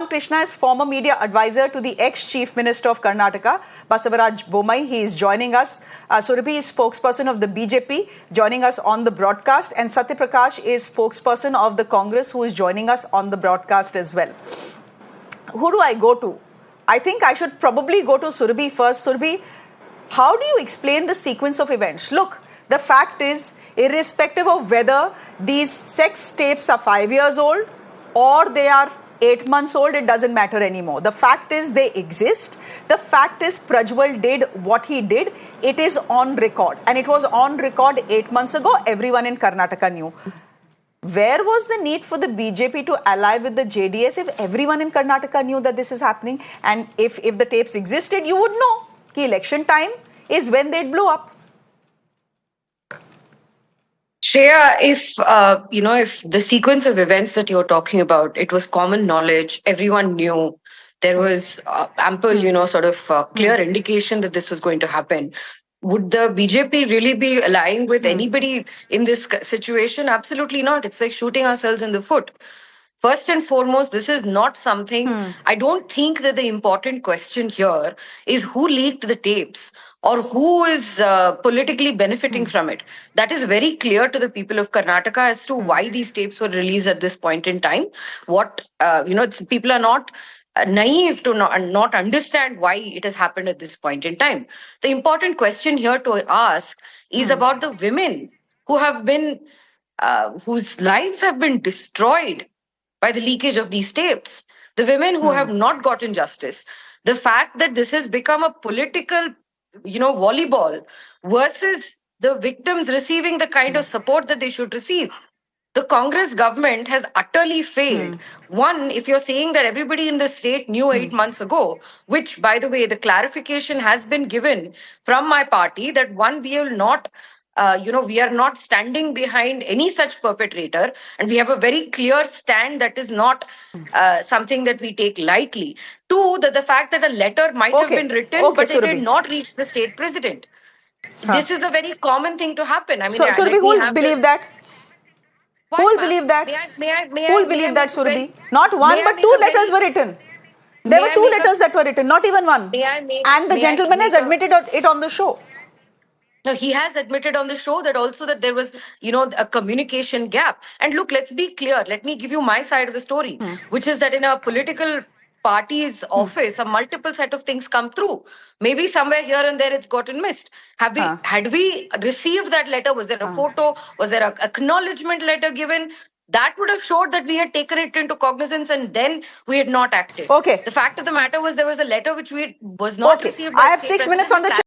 Krishna is former media advisor to the ex-Chief Minister of Karnataka, Basavaraj Bommai. He is joining us. Surabhi is spokesperson of the BJP, joining us on the broadcast. And Satya Prakash is spokesperson of the Congress, who is joining us on the broadcast as well. Who do I go to? I think I should probably go to Surabhi first. Surabhi, how do you explain the sequence of events? Look, the fact is, irrespective of whether these sex tapes are 5 years old or they are 8 months old, it doesn't matter anymore. The fact is they exist. The fact is Prajwal did what he did. It is on record. And it was on record 8 months ago. Everyone in Karnataka knew. Where was the need for the BJP to ally with the JDS if everyone in Karnataka knew that this is happening? And if the tapes existed, you would know. The election time is when they'd blow up. Shreya, if the sequence of events that you're talking about, it was common knowledge, everyone knew, there was ample, clear indication that this was going to happen. Would the BJP really be allying with anybody in this situation? Absolutely not. It's like shooting ourselves in the foot. First and foremost, this is not something, I don't think that the important question here is who leaked the tapes or who is politically benefiting from it. That is very clear to the people of Karnataka as to why these tapes were released at this point in time. People are not naive to not understand why it has happened at this point in time. The important question here to ask is about the women who have been, whose lives have been destroyed by the leakage of these tapes, the women who have not gotten justice, the fact that this has become a political, volleyball versus the victims receiving the kind of support that they should receive. The Congress government has utterly failed. One, if you're saying that everybody in the state knew 8 months ago, which, by the way, the clarification has been given from my party that one, we will not we are not standing behind any such perpetrator, and we have a very clear stand that is not something that we take lightly. Two, that the fact that a letter might have been written, but it did not reach the state president. This is a very common thing to happen. I mean, Surabhi, who will believe that? Who will believe that? Who will believe that, Surabhi? Not one, but two letters were written. There were two letters that were written, not even one. And the gentleman has admitted it on the show. No, he has admitted on the show that also that there was, a communication gap. And look, let's be clear. Let me give you my side of the story, which is that in a political party's office, a multiple set of things come through. Maybe somewhere here and there it's gotten missed. Had we received that letter? Was there a photo? Was there an acknowledgement letter given? That would have showed that we had taken it into cognizance and then we had not acted. Okay. The fact of the matter was there was a letter which was not received. I have 6 minutes on the